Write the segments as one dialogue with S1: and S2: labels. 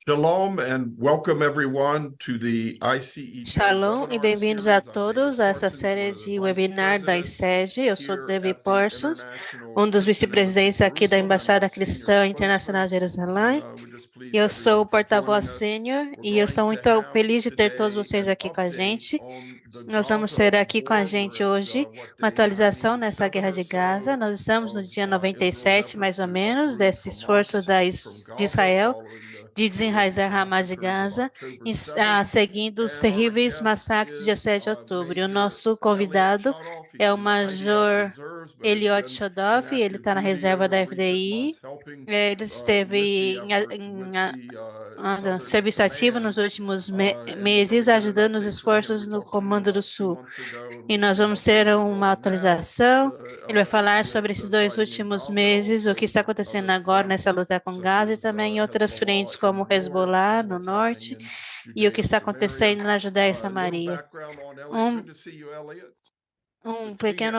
S1: Shalom and welcome everyone to the ICEJ
S2: Shalom e
S1: webinar
S2: bem-vindos a
S1: series. I'm
S2: todos
S1: David
S2: a essa
S1: Parsons, one
S2: série
S1: of the
S2: de
S1: vice
S2: webinar da
S1: presidents
S2: ICEG. Eu sou
S1: here
S2: David
S1: at the
S2: Parsons,
S1: International
S2: um dos
S1: Christian Embassy
S2: vice-presidentes aqui da
S1: Jerusalem. I'm
S2: Embaixada
S1: the senior
S2: Cristã Internacional
S1: spokesman,
S2: de
S1: and
S2: Jerusalém.
S1: we're just
S2: E
S1: pleased
S2: eu sou
S1: everyone
S2: o
S1: for
S2: porta-voz
S1: joining us.
S2: sênior
S1: We're
S2: e eu
S1: going
S2: estou
S1: to
S2: muito
S1: have
S2: feliz de ter todos
S1: today
S2: vocês
S1: an
S2: aqui com a
S1: update
S2: gente.
S1: on the
S2: Nós vamos
S1: Gaza
S2: ter aqui com a
S1: war.
S2: gente
S1: We're
S2: hoje
S1: at
S2: uma
S1: day
S2: atualização nessa
S1: 97
S2: guerra
S1: or
S2: de Gaza.
S1: so
S2: Nós estamos no
S1: of
S2: dia
S1: Israel's
S2: 97,
S1: effort
S2: mais ou
S1: to
S2: menos,
S1: uproot
S2: desse esforço
S1: Hamas from
S2: de
S1: Gaza
S2: Israel
S1: following the
S2: de
S1: horrific
S2: desenraizar Hamas de
S1: massacres of
S2: Gaza,
S1: October 7th.
S2: seguindo os
S1: And our
S2: terríveis
S1: guest
S2: massacres de
S1: is
S2: 7 de outubro. E o
S1: Major
S2: nosso
S1: Elliot
S2: convidado
S1: Chodoff. He's
S2: é o
S1: in the IDF
S2: Major
S1: reserves, but has
S2: Eliot
S1: been in
S2: Chodoff, ele
S1: active
S2: está na
S1: duty
S2: reserva
S1: over
S2: da
S1: recent
S2: FDI.
S1: months, helping
S2: Ele
S1: with the
S2: esteve
S1: effort with the Southern
S2: serviço ativo nos
S1: Command.
S2: últimos
S1: And we're
S2: meses,
S1: going to get an
S2: ajudando os
S1: update from him. We
S2: esforços no
S1: talked to him
S2: Comando do
S1: about two
S2: Sul.
S1: months ago, and
S2: E
S1: we'll
S2: nós
S1: see how
S2: vamos ter
S1: things are
S2: uma
S1: going now
S2: atualização. Ele vai falar
S1: with
S2: sobre esses
S1: the
S2: dois
S1: fighting in
S2: últimos
S1: Gaza, and
S2: meses, o que
S1: also
S2: está acontecendo
S1: other
S2: agora nessa
S1: fronts,
S2: luta com
S1: such
S2: Gaza e
S1: as
S2: também em outras
S1: Hezbollah
S2: frentes,
S1: in
S2: como
S1: the north
S2: Hezbollah
S1: and
S2: no
S1: what's happening
S2: norte
S1: in
S2: e o que
S1: Judea and
S2: está
S1: Samaria.
S2: acontecendo na Judéia e
S1: A little
S2: Samaria.
S1: background on Elliot.
S2: Um,
S1: Good to see you, Elliot.
S2: um
S1: Good to see you.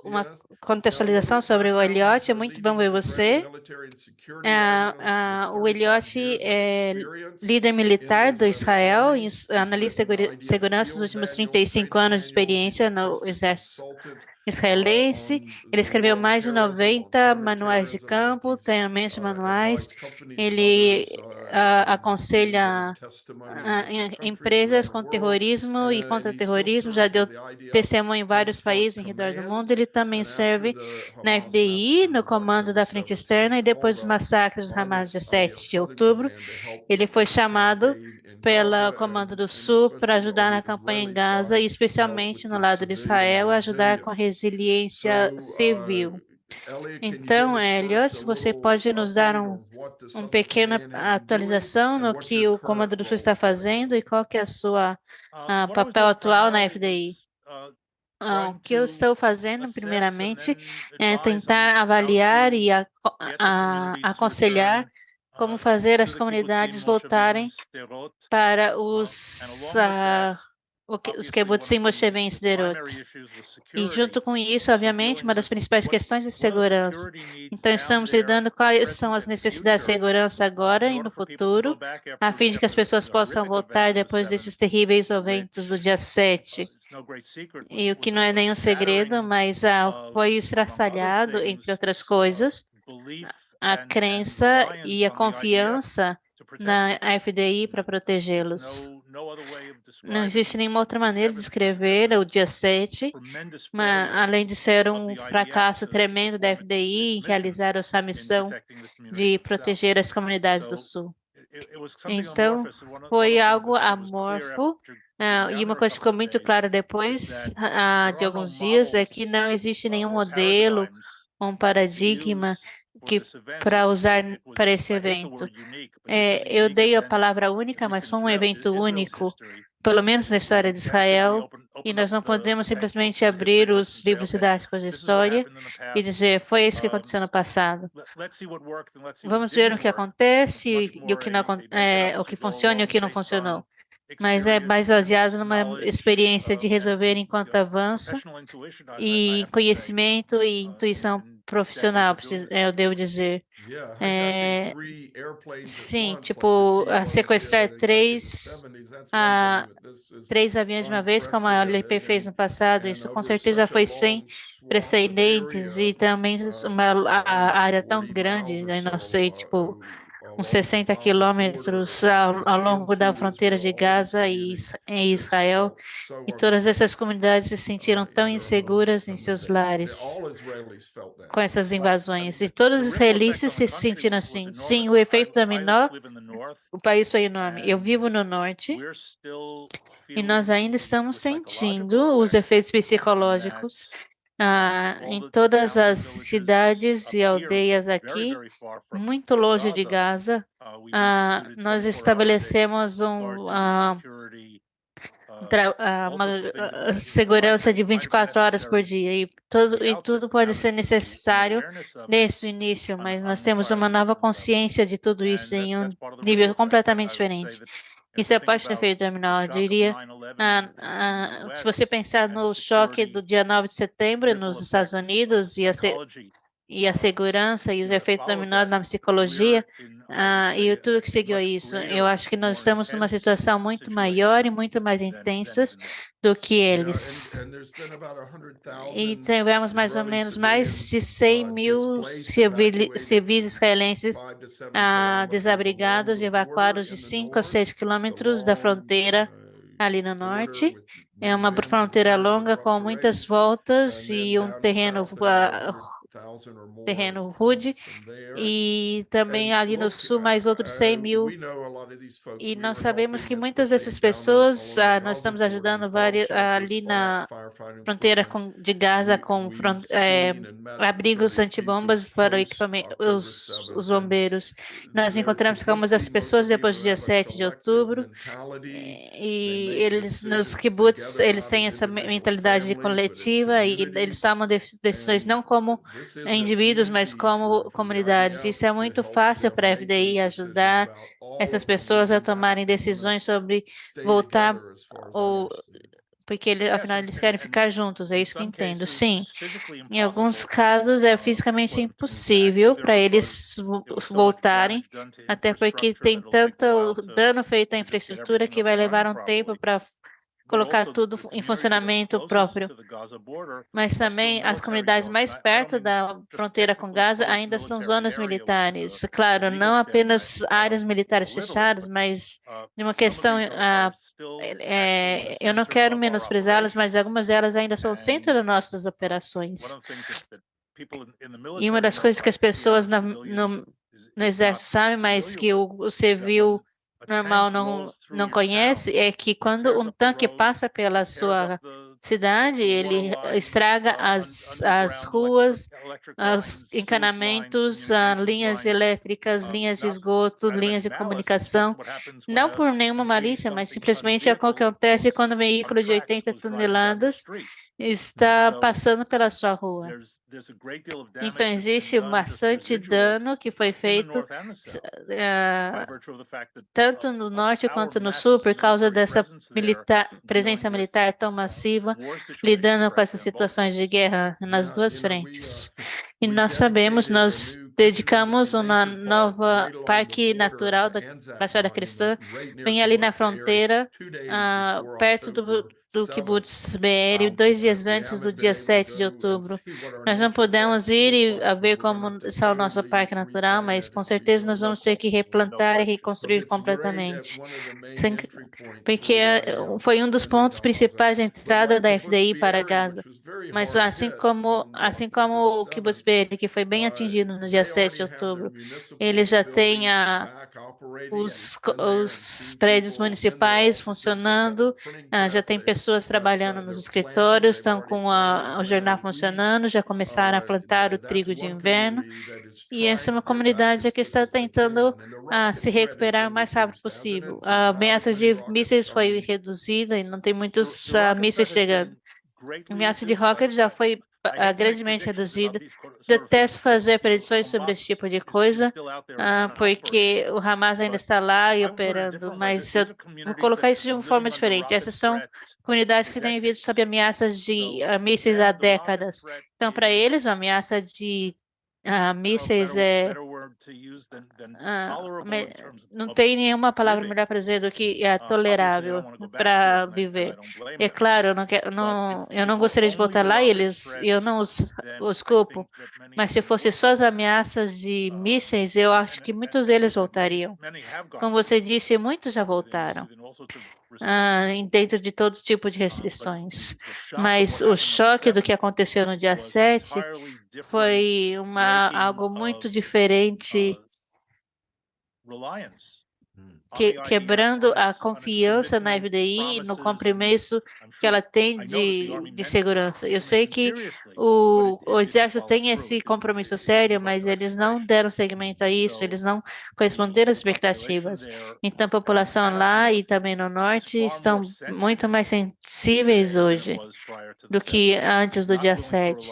S2: uma
S1: Yes. Now, a
S2: contextualização
S1: little
S2: sobre o
S1: background. He's
S2: Eliot. É muito bom
S1: leading
S2: ver
S1: Israeli
S2: você.
S1: military and security readiness with
S2: O
S1: 35
S2: Eliot
S1: years of
S2: é
S1: experience
S2: líder
S1: in the
S2: militar do
S1: Israeli
S2: Israel,
S1: army. He's
S2: analista
S1: written
S2: de
S1: IDF
S2: segurança dos
S1: field
S2: últimos
S1: manuals,
S2: 35
S1: training
S2: anos de
S1: manuals. He's a
S2: experiência no
S1: trusted
S2: exército
S1: consultant
S2: israelense.
S1: on
S2: Ele
S1: the
S2: escreveu
S1: war on
S2: mais de
S1: terrorism, on
S2: 90 manuais de
S1: counterterrorism, and
S2: campo,
S1: he's
S2: treinamentos de manuais.
S1: advised companies and
S2: Ele
S1: others in getting
S2: aconselha
S1: testimony in different countries
S2: empresas
S1: around the
S2: com
S1: world.
S2: terrorismo e
S1: And he still
S2: contra-terrorismo, já
S1: serves on
S2: deu
S1: the IDF
S2: testemunho em
S1: Home
S2: vários
S1: Front
S2: países em redor do
S1: Command.
S2: mundo. Ele também
S1: And after
S2: serve
S1: the
S2: na
S1: Hamas
S2: FDI,
S1: massacres
S2: no
S1: of
S2: comando
S1: October
S2: da frente
S1: 7th, he
S2: externa,
S1: was
S2: e depois
S1: called
S2: dos
S1: up
S2: massacres de
S1: by
S2: Hamas
S1: this
S2: de
S1: IDF
S2: 7 de
S1: Southern
S2: outubro.
S1: Command to help
S2: Ele foi
S1: with the
S2: chamado
S1: campaign in
S2: pela
S1: Gaza
S2: Comando do
S1: and
S2: Sul para
S1: especially on
S2: ajudar
S1: the
S2: na campanha em
S1: Israeli
S2: Gaza e
S1: side to help with
S2: especialmente no
S1: the
S2: lado de
S1: civilian
S2: Israel, ajudar com a
S1: resilience.
S2: resiliência
S1: So,
S2: civil.
S1: Elliot, can you give
S2: Então,
S1: us first
S2: Elliot,
S1: a
S2: você
S1: little
S2: pode nos dar
S1: update on what the Southern
S2: pequena
S1: Command has been doing
S2: atualização
S1: and
S2: no
S1: what's your
S2: que o
S1: current
S2: Comando do Sul está
S1: role? Thank you.
S2: fazendo e qual que é a sua
S3: What I was
S2: papel
S3: doing
S2: atual na
S3: primarily
S2: FDI?
S3: was
S2: O
S3: trying
S2: que eu
S3: to
S2: estou fazendo,
S3: assess and
S2: primeiramente,
S3: then
S2: é
S3: advise on
S2: tentar
S3: how
S2: avaliar
S3: to
S2: e
S3: get the communities to
S2: aconselhar
S3: return
S2: como fazer
S3: to
S2: as
S3: the kibbutzim,
S2: comunidades voltarem
S3: moshavim, sderot,
S2: para
S3: and along with that,
S2: os
S3: obviously one
S2: kibbutzim,
S3: of
S2: moshevim e
S3: the primary
S2: Sderot.
S3: issues was
S2: E
S3: security.
S2: junto com isso,
S3: So
S2: obviamente,
S3: dealing
S2: uma das
S3: with
S2: principais questões é
S3: what are the
S2: segurança.
S3: security needs
S2: Então,
S3: down
S2: estamos
S3: there,
S2: lidando quais são
S3: present
S2: as
S3: and
S2: necessidades de
S3: future,
S2: segurança agora
S3: in
S2: e
S3: order
S2: no
S3: for people to go
S2: futuro,
S3: back
S2: a fim de que as pessoas
S3: the
S2: possam
S3: horrific
S2: voltar
S3: events of the
S2: depois
S3: 7th,
S2: desses terríveis eventos do
S3: which
S2: dia 7.
S3: it's no great secret,
S2: E o que
S3: was
S2: não é
S3: a
S2: nenhum segredo,
S3: shattering
S2: mas
S3: of,
S2: foi
S3: among other
S2: estraçalhado, entre
S3: things,
S2: outras coisas,
S3: belief
S2: a
S3: and
S2: crença
S3: reliance
S2: e a
S3: on the IDF
S2: confiança
S3: to protect
S2: na
S3: them.
S2: FDI para
S3: There's
S2: protegê-los.
S3: no other way of
S2: Não existe
S3: describing
S2: nenhuma outra
S3: the
S2: maneira de
S3: 7th as just
S2: descrever
S3: a
S2: o dia 7,
S3: tremendous failure
S2: além de ser
S3: of the
S2: um
S3: IDF
S2: fracasso
S3: to
S2: tremendo da
S3: perform
S2: FDI em
S3: its mission
S2: realizar a sua
S3: in
S2: missão
S3: protecting the communities
S2: de
S3: of the South.
S2: proteger as comunidades do
S3: So
S2: Sul.
S3: it was something
S2: Então,
S3: amorphous, and one
S2: foi
S3: of the things
S2: algo
S3: that was clear
S2: amorfo,
S3: after being
S2: e
S3: down
S2: uma
S3: there a
S2: coisa que
S3: couple
S2: ficou
S3: of
S2: muito
S3: days
S2: clara
S3: is
S2: depois
S3: that there
S2: de
S3: are no
S2: alguns dias é
S3: models
S2: que não existe nenhum
S3: or
S2: modelo,
S3: paradigms
S2: um
S3: to
S2: paradigma
S3: use for
S2: que
S3: this event.
S2: para usar para esse
S3: I hate the
S2: evento.
S3: word unique, but this is a
S2: Eu
S3: unique
S2: dei a
S3: event,
S2: palavra
S3: at
S2: única,
S3: least
S2: mas
S3: in
S2: foi um evento
S3: Israel's
S2: único,
S3: history.
S2: pelo menos na história
S3: You
S2: de
S3: can't simply
S2: Israel, e
S3: open
S2: nós
S3: up
S2: não
S3: the
S2: podemos
S3: textbooks
S2: simplesmente
S3: and the history
S2: abrir
S3: books and
S2: os
S3: say,
S2: livros
S3: okay,
S2: didáticos de
S3: this is what
S2: história
S3: happened in the
S2: e
S3: past.
S2: dizer foi isso que aconteceu no passado.
S3: Let's see what worked and let's see what
S2: Vamos ver o
S3: didn't
S2: que
S3: work.
S2: acontece
S3: It's much
S2: e o
S3: more
S2: que não,
S3: a methodology
S2: o que
S3: go
S2: funciona e o
S3: along
S2: que não
S3: based on
S2: funcionou. Mas é mais
S3: experience,
S2: baseado numa
S3: knowledge,
S2: experiência de resolver
S3: and
S2: enquanto avança
S3: professional intuition, I
S2: e
S3: have to say,
S2: conhecimento e intuição
S3: in decades
S2: profissional,
S3: of doing this
S2: eu
S3: stuff.
S2: devo dizer.
S1: Yeah, hijacking
S2: É,
S1: 3 airplanes at
S2: sim,
S1: once, like the
S2: tipo,
S1: PLO did, I
S2: sequestrar
S1: think, back in the 70s. That's one thing,
S2: a,
S1: but this is
S2: três aviões de uma vez, como a LP
S1: unprecedented,
S2: fez no passado,
S1: and
S2: isso com
S1: over
S2: certeza
S1: such a
S2: foi sem
S1: long swath of
S2: precedentes
S1: area,
S2: e também
S1: I don't know,
S2: área tão
S1: 40 miles
S2: grande,
S1: or
S2: né, não
S1: so
S2: sei, tipo, uns
S1: along the
S2: 60
S1: Gaza border
S2: quilômetros
S1: and
S2: ao longo da
S1: into
S2: fronteira de
S1: Israel. All these
S2: Gaza
S1: communities
S2: em
S1: just
S2: Israel.
S1: felt so
S2: E todas essas
S1: unsafe
S2: comunidades se sentiram tão
S1: in their homes with
S2: inseguras em
S1: some of
S2: seus
S1: the attacks. Yeah,
S2: lares
S1: all Israelis felt that.
S2: com essas
S3: Well,
S2: invasões. E
S3: the
S2: todos os
S3: ripple effect
S2: israelenses
S3: on the
S2: se
S3: country
S2: sentiram
S3: was
S2: assim. Sim,
S3: enormous.
S2: o efeito
S3: I
S2: dominó,
S3: live in the north,
S2: o país foi enorme. Eu
S3: and
S2: vivo no norte.
S3: we're still
S2: E nós
S3: feeling
S2: ainda estamos
S3: the psychological
S2: sentindo os
S3: effects
S2: efeitos
S3: in that
S2: psicológicos
S3: all
S2: em
S3: the
S2: todas
S3: towns
S2: as
S3: and villages
S2: cidades
S3: up
S2: e
S3: here,
S2: aldeias
S3: very,
S2: aqui,
S3: very far
S2: muito
S3: from
S2: longe de
S3: Gaza,
S2: Gaza.
S3: we've instituted
S2: Nós
S3: 24-hour day
S2: estabelecemos
S3: guard-duty security, all
S2: uma
S3: sorts of things.
S2: segurança de
S3: Might have been
S2: 24 horas por
S3: necessary
S2: dia
S3: at the
S2: e
S3: outset,
S2: tudo
S3: but
S2: pode
S3: now
S2: ser
S3: there's an
S2: necessário
S3: awareness of it
S2: desde o início, mas
S3: on
S2: nós
S3: an
S2: temos uma
S3: entirely
S2: nova
S3: different level.
S2: consciência de tudo isso
S3: And
S2: em um
S3: that's part of the ripple
S2: nível
S3: effect.
S2: completamente
S3: I would say
S2: diferente.
S3: that
S2: Isso é
S3: think
S2: parte do
S3: about
S2: efeito
S3: the
S2: dominó. Eu
S3: shock of
S2: diria,
S3: 9/11 in the
S2: se
S3: West
S2: você pensar
S3: and the
S2: no choque do
S3: security
S2: dia 9 de setembro nos
S3: ripple
S2: Estados
S3: effect of
S2: Unidos e
S3: psychology e a segurança e os efeitos dominó na psicologia, e tudo que seguiu a isso. Eu acho que nós estamos numa situação muito maior e muito mais intensas do que eles. E tivemos mais ou menos mais de 100 mil civis israelenses desabrigados e evacuados de 5 a 6 quilômetros da fronteira ali no norte. É uma fronteira longa com muitas voltas e um terreno rude, e também ali no sul mais outros 100 mil. E nós sabemos que muitas dessas pessoas, nós estamos ajudando ali na fronteira de Gaza com abrigos antibombas para o equipamento, os bombeiros. Nós encontramos com algumas das pessoas depois do dia 7 de outubro, e eles nos kibbutz, eles têm essa mentalidade coletiva e eles tomam decisões não como indivíduos, mas como comunidades. Isso é muito fácil para a FDI ajudar essas pessoas a tomarem decisões sobre voltar ou porque afinal eles querem ficar juntos, é isso que entendo. Sim, em alguns casos é fisicamente impossível para eles voltarem, até porque tem tanto dano feito à infraestrutura que vai levar um tempo para colocar tudo em funcionamento próprio. Mas também as comunidades mais perto da fronteira com Gaza ainda são zonas militares. Claro, não apenas áreas militares fechadas, mas de uma questão, eu não quero menosprezá-las, mas algumas delas ainda são o centro das nossas operações. E uma das coisas que as pessoas no exército sabem, mas que o civil normal não conhece, é que quando um tanque passa pela sua cidade, ele estraga as ruas, os encanamentos, linhas elétricas, linhas de esgoto, linhas de comunicação, não por nenhuma malícia, mas simplesmente é o que acontece quando um veículo de 80 toneladas está passando pela sua rua. Então, existe bastante dano que foi feito tanto no norte quanto no sul por causa dessa presença militar tão massiva, lidando com essas situações de guerra nas duas frentes. E nós sabemos, nós dedicamos uma nova parque natural da Baixada Cristã, bem ali na fronteira, perto do Kibbutz Be'eri, 2 dias antes do dia 7 de outubro. Nós não podemos ir e ver como está o nosso parque natural, mas com certeza nós vamos ter que replantar e reconstruir completamente. Porque foi um dos pontos principais de entrada da FDI para Gaza. Mas assim como o Kibbutz Be'eri, que foi bem atingido no dia 7 de outubro, ele já tem os prédios municipais funcionando, já tem pessoas trabalhando nos escritórios, estão com o jornal funcionando, já começaram a plantar o trigo de inverno, e essa é uma comunidade que está tentando se recuperar o mais rápido possível. A ameaça de mísseis foi reduzida e não tem muitos mísseis chegando. A ameaça de rockets já foi grandemente reduzida. Detesto fazer predições sobre esse tipo de coisa, porque o Hamas ainda está lá e operando, mas eu vou colocar isso de uma forma diferente. Essas são comunidades que têm vivido sob ameaças de mísseis há décadas. Então, para eles, a ameaça de mísseis não tem nenhuma palavra melhor para dizer do que tolerável para viver. É claro, eu não gostaria de voltar lá e eu não os culpo, mas se fosse só as ameaças de mísseis, eu acho que muitos deles voltariam. Como você disse, muitos já voltaram. Dentro de todo tipo de restrições. Mas o choque do que aconteceu no dia 7 foi algo muito diferente, quebrando a confiança na FDI e no compromisso que ela tem de segurança. Eu sei que o Exército tem esse compromisso sério, mas eles não deram seguimento a isso, eles não corresponderam às expectativas. Então, a população lá e também no Norte estão muito mais sensíveis hoje do que antes do dia 7.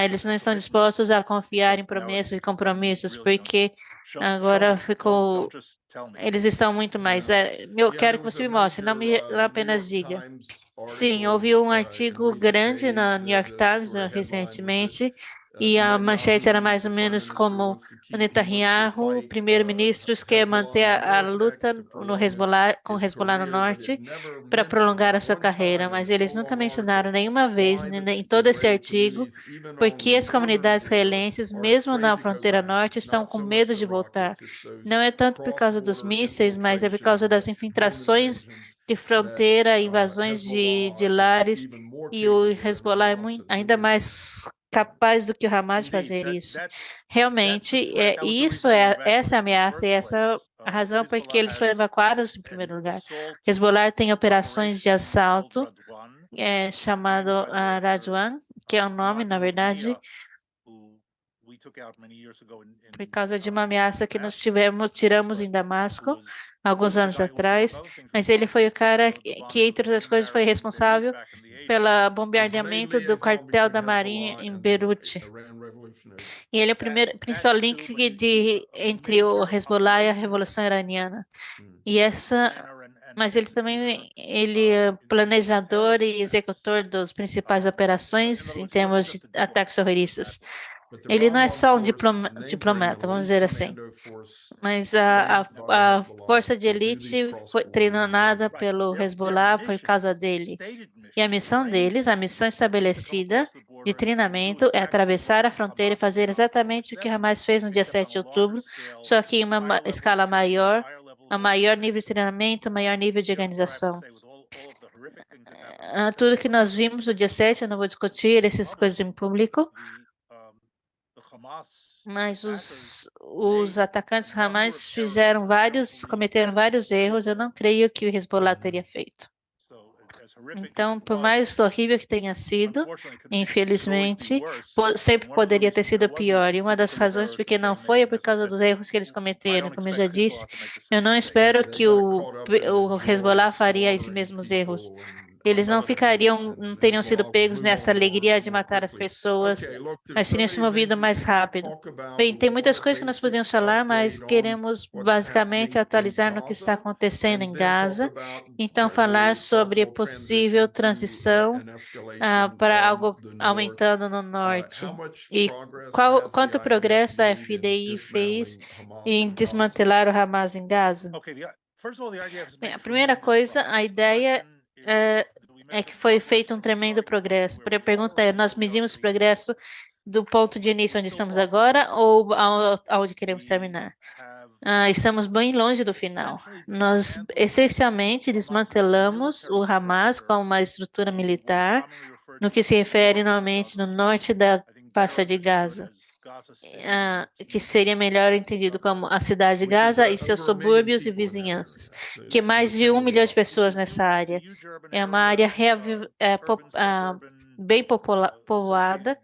S3: Eles não estão dispostos a confiar em promessas e compromissos, porque agora eles estão muito mais. Eu quero que você me mostre, não apenas diga. Sim, houve um artigo grande na New York Times recentemente, E a manchete era mais ou menos como o Netanyahu, primeiro-ministro, quer manter a luta no Hezbollah, com o Hezbollah no norte para prolongar a sua carreira, mas eles nunca mencionaram nenhuma vez em todo esse artigo porque as comunidades israelenses, mesmo na fronteira norte, estão com medo de voltar. Não é tanto por causa dos mísseis, mas é por causa das infiltrações de fronteira, invasões de lares, e o Hezbollah é ainda mais capaz do que o Hamas de fazer isso. Realmente, essa é a ameaça e essa é a razão por que eles foram evacuados em primeiro lugar. Hezbollah tem operações de assalto, chamado Radwan, que é o nome, na verdade, por causa de uma ameaça que nós tiramos em Damasco alguns anos atrás, mas ele foi o cara que, entre outras coisas, foi responsável pelo bombardeamento do quartel da Marinha em Beirute. E ele é o principal link entre o Hezbollah e a Revolução Iraniana. Mas ele também é planejador e executor das principais operações em termos de ataques terroristas. Ele não é só um diplomata, vamos dizer assim, mas a força de elite foi treinada pelo Hezbollah por causa dele. E a missão deles, a missão estabelecida de treinamento, é atravessar a fronteira e fazer exatamente o que Hamas fez no dia 7 de outubro, só que em uma escala maior, a maior nível de treinamento, maior nível de organização. Tudo que nós vimos no dia 7, eu não vou discutir essas coisas em público, mas os atacantes Hamas cometeram vários erros, eu não creio que o Hezbollah teria feito. Então, por mais horrível que tenha sido, infelizmente, sempre poderia ter sido pior. E uma das razões por que não foi é por causa dos erros que eles cometeram. Como eu já disse, eu não espero que o Hezbollah faria esses mesmos erros. Eles não teriam sido pegos nessa alegria de matar as pessoas, mas teriam se movido mais rápido. Bem, tem muitas coisas que nós podemos falar, mas queremos basicamente atualizar no que está acontecendo em Gaza. Então, falar sobre possível transição para algo aumentando no norte. E quanto progresso a FDI fez em desmantelar o Hamas em Gaza? Bem, a primeira coisa, a ideia é que foi feito um tremendo progresso. A pergunta é, nós medimos o progresso do ponto de início onde estamos agora ou aonde queremos terminar? Estamos bem longe do final. Nós, essencialmente, desmantelamos o Hamas como uma estrutura militar, no que se refere normalmente no norte da faixa de Gaza, que seria melhor entendido como a cidade de Gaza e seus subúrbios e vizinhanças, que mais de 1 milhão de pessoas nessa área. É uma área bem povoada,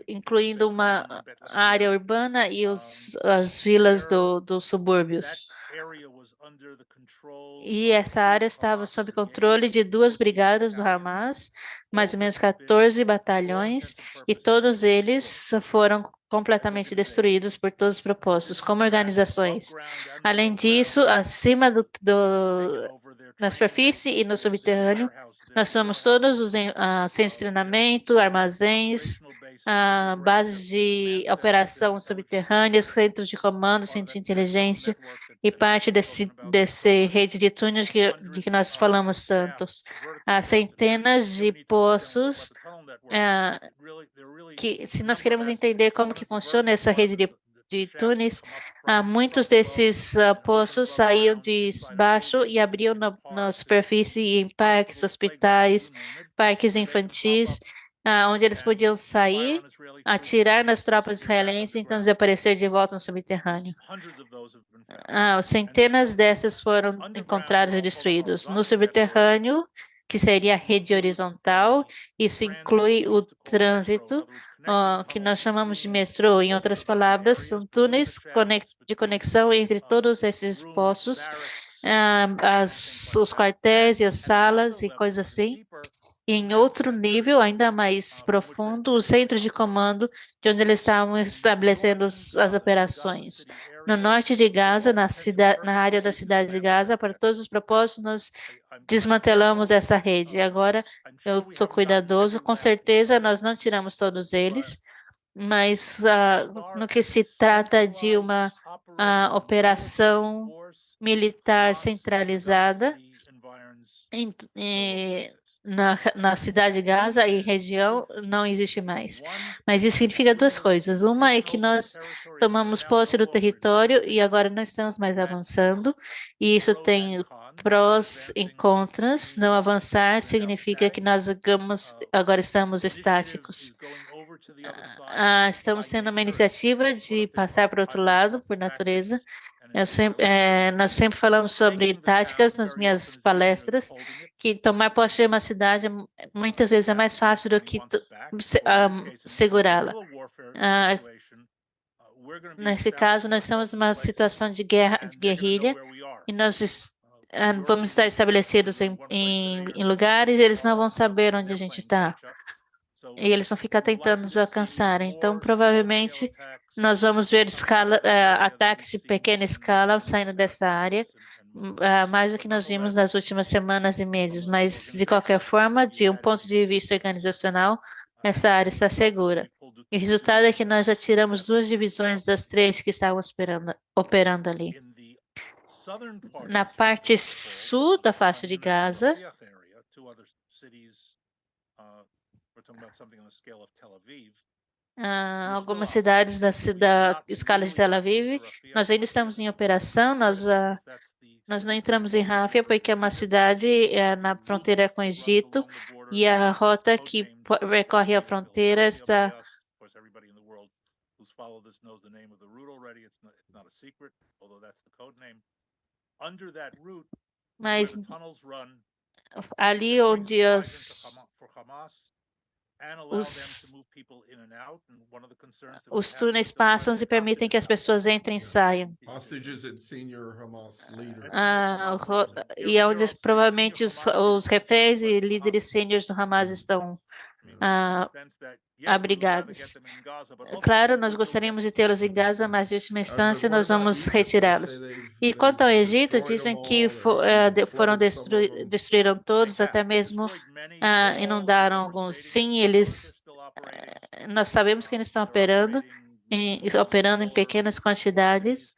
S3: incluindo uma área urbana e as vilas dos subúrbios. E essa área estava sob controle de 2 brigadas do Hamas, mais ou menos 14 batalhões, e todos eles foram completamente destruídos por todos os propósitos, como organizações. Além disso, acima na superfície e no subterrâneo, nós temos todos os centros de treinamento, armazéns, bases de operação subterrâneas, centros de comando, centros de inteligência e parte desse rede de túneis de que nós falamos tantos. Há centenas de poços que, se nós queremos entender como que funciona essa rede de túneis, muitos desses poços saíam de baixo e abriam na superfície em parques, hospitais, parques infantis, onde eles podiam sair, atirar nas tropas israelenses e então desaparecer de volta no subterrâneo. Centenas dessas foram encontradas e destruídas. No subterrâneo, que seria a rede horizontal, isso inclui o trânsito, que nós chamamos de metrô. Em outras palavras, são túneis de conexão entre todos esses poços, os quartéis e as salas e coisas assim. E em outro nível, ainda mais profundo, os centros de comando, de onde eles estavam estabelecendo as operações. No norte de Gaza, na área da cidade de Gaza, para todos os propósitos, nós
S2: desmantelamos essa rede. Agora eu sou cuidadoso, com certeza nós não tiramos todos eles, mas no que se trata de uma operação militar centralizada na cidade de Gaza e região não existe mais. Mas isso significa duas coisas. Uma é que nós tomamos posse do território e agora não estamos mais avançando, e isso tem prós e contras. Não avançar significa que nós agora estamos estáticos. Estamos tendo uma iniciativa de passar para o outro lado, por natureza. Nós sempre falamos sobre táticas nas minhas palestras, que tomar posse de uma cidade muitas vezes é mais fácil do que segurá-la. Nesse caso, nós estamos numa situação de guerrilha, e nós vamos estar estabelecidos em lugares e eles não vão saber onde a gente está. E eles vão ficar tentando nos alcançar. Então, provavelmente, nós vamos ver ataques de pequena escala saindo dessa área, mais do que nós vimos nas últimas semanas e meses. Mas, de qualquer forma, de um ponto de vista organizacional, essa área está segura. E o resultado é que nós já tiramos 2 divisões das 3 que estavam operando ali. Na parte sul da faixa de Gaza, algumas cidades da escala de Tel Aviv, nós ainda estamos em operação. Nós não entramos em Rafah porque é uma cidade na fronteira com o Egito, e a rota que percorre a fronteira está mas ali onde os túneis passam e permitem que as pessoas entrem e saiam. E é onde provavelmente os reféns e líderes sêniores do Hamas estão abrigados. Claro, nós gostaríamos de tê-los em Gaza, mas em última instância nós vamos retirá-los. E quanto ao Egito, dizem que destruíram todos, até mesmo inundaram alguns. Sim, nós sabemos que eles estão operando em pequenas quantidades.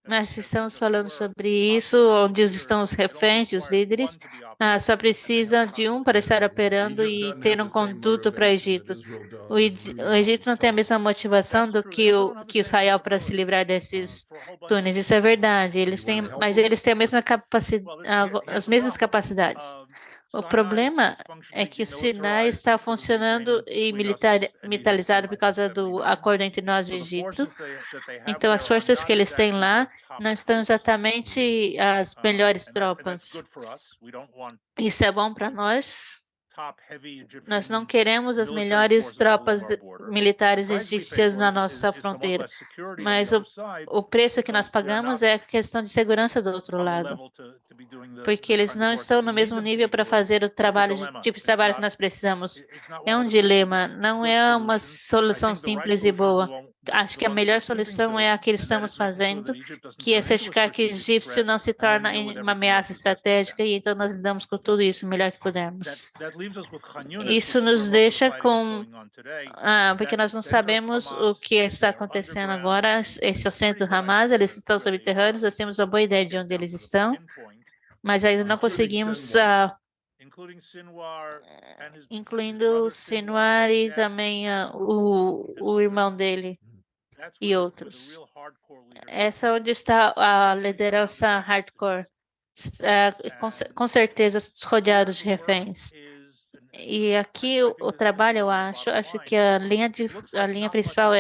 S2: Mas estamos falando sobre isso, onde estão os reféns e os líderes. Só precisa de um para estar operando e ter um conduto para o Egito. O Egito não tem a mesma motivação do que Israel para se livrar desses túneis. Isso é verdade. Mas eles têm as mesmas capacidades. O problema é que o Sinai está funcionando e militarizado por causa do acordo entre nós e o Egito. Então, as forças que eles têm lá não estão exatamente as melhores tropas. Isso é bom para nós. Nós não queremos as melhores tropas militares egípcias na nossa fronteira, mas o preço que nós pagamos é a questão de segurança do outro lado, porque eles não estão no mesmo nível para fazer o tipo de trabalho que nós precisamos. É um dilema, não é uma solução simples e boa. Acho que a melhor solução é a que estamos fazendo, que é certificar que o egípcio não se torna uma ameaça estratégica, e então nós lidamos com tudo isso o melhor que pudermos. Isso nos deixa porque nós não sabemos o que está acontecendo agora. Esse é o centro do Hamas, eles estão subterrâneos, nós temos uma boa ideia de onde eles estão, mas ainda não conseguimos, incluindo o Sinwar e também o irmão dele e outros. Essa é onde está a liderança hardcore, com certeza rodeados de reféns. E aqui o trabalho, eu acho que a linha principal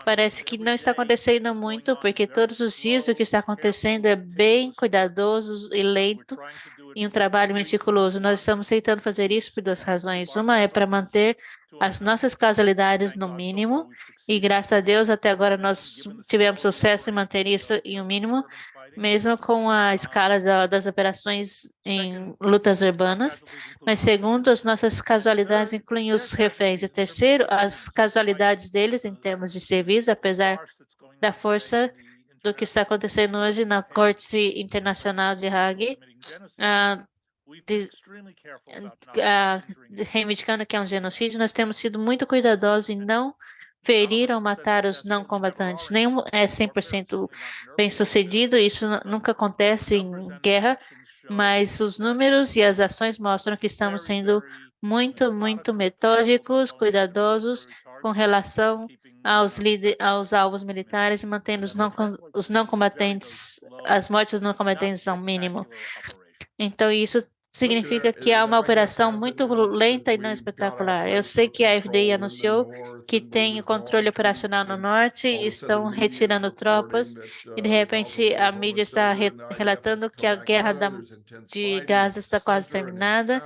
S2: parece que não está acontecendo muito, porque todos os dias o que está acontecendo é bem cuidadoso e lento, e um trabalho meticuloso. Nós estamos tentando fazer isso por 2 razões. Uma é para manter as nossas casualidades no mínimo, e graças a Deus até agora nós tivemos sucesso em manter isso em um mínimo, mesmo com a escala das operações em lutas urbanas. Mas segundo, as nossas casualidades incluem os reféns. E terceiro, as casualidades deles em termos de serviço, apesar da força do que está acontecendo hoje na Corte Internacional de Hague, ah, de- reivindicando que é um genocídio, nós temos sido muito cuidadosos em não ferir ou matar os não combatantes. Nenhum é 100% bem-sucedido, isso nunca acontece em guerra, mas os números e as ações mostram que estamos sendo muito metódicos, cuidadosos com relação aos alvos militares e mantendo os não combatentes, as mortes dos não combatentes ao mínimo. Então, isso significa que há uma operação muito lenta e não espetacular. Eu sei que a FDI anunciou que tem o controle operacional no norte e estão retirando tropas, e de repente a mídia está relatando que a guerra de Gaza está quase terminada.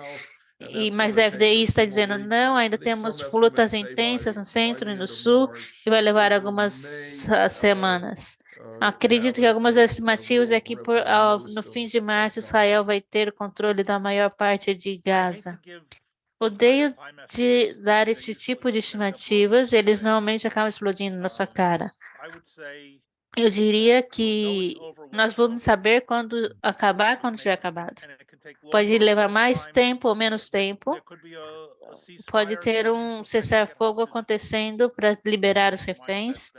S2: Mas a FDI está dizendo não, ainda temos lutas intensas no centro e no sul e vai levar algumas semanas. Acredito que algumas das estimativas é que no fim de março Israel vai ter o controle da maior parte de Gaza. Odeio de dar esse tipo de estimativas, eles normalmente acabam explodindo na sua cara. Eu diria que nós vamos saber quando tiver acabado. Pode levar mais tempo ou menos tempo. Pode ter um cessar-fogo acontecendo para liberar os reféns.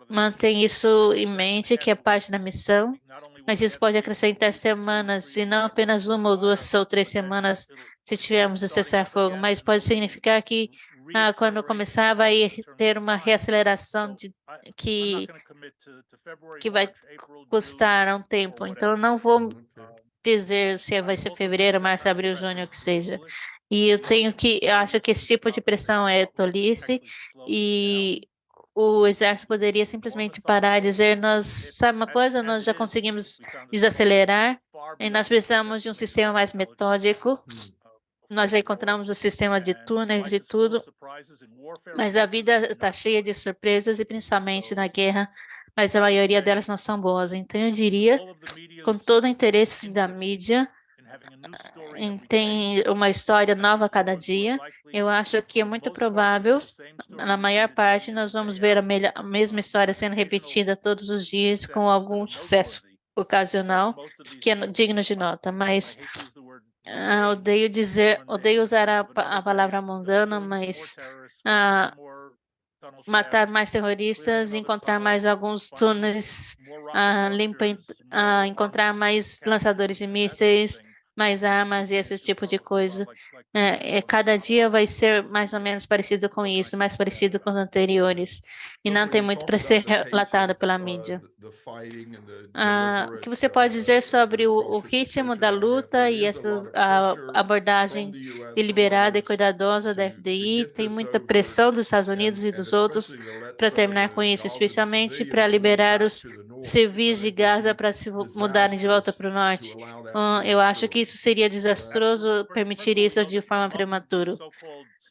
S2: Mantém isso em mente, que é parte da missão. Mas isso pode acrescentar semanas, e não apenas uma ou 2 ou 3 semanas, se tivermos o cessar-fogo. Mas pode significar que quando começar vai ter uma reaceleração que vai custar um tempo. Então, eu não vou dizer se vai ser fevereiro, março, abril, junho, o que seja. E eu acho que esse tipo de pressão é tolice e o exército poderia simplesmente parar e dizer, sabe uma coisa, nós já conseguimos desacelerar e nós precisamos de um sistema mais metódico. Nós já encontramos o sistema de túneis e tudo, mas a vida está cheia de surpresas e principalmente na guerra, mas a maioria delas não são boas. Então eu diria, com todo o interesse da mídia, tem uma história nova a cada dia. Eu acho que é muito provável, na maior parte, nós vamos ver a mesma história sendo repetida todos os dias com algum sucesso ocasional, que é digno de nota, mas odeio usar a palavra mundana, mas matar mais terroristas, encontrar mais alguns túneis, encontrar mais lançadores de mísseis, mais armas e esse tipo de coisa. Cada dia vai ser mais ou menos parecido com isso, mais parecido com os anteriores, e não tem muito para ser relatado pela mídia. O que você pode dizer sobre o ritmo da luta e essa abordagem deliberada e cuidadosa da FDI? Tem muita pressão dos Estados Unidos e dos outros para terminar com isso, especialmente para liberar os civis de Gaza para se mudarem de volta para o norte. Eu acho que isso seria desastroso permitir isso de forma prematura.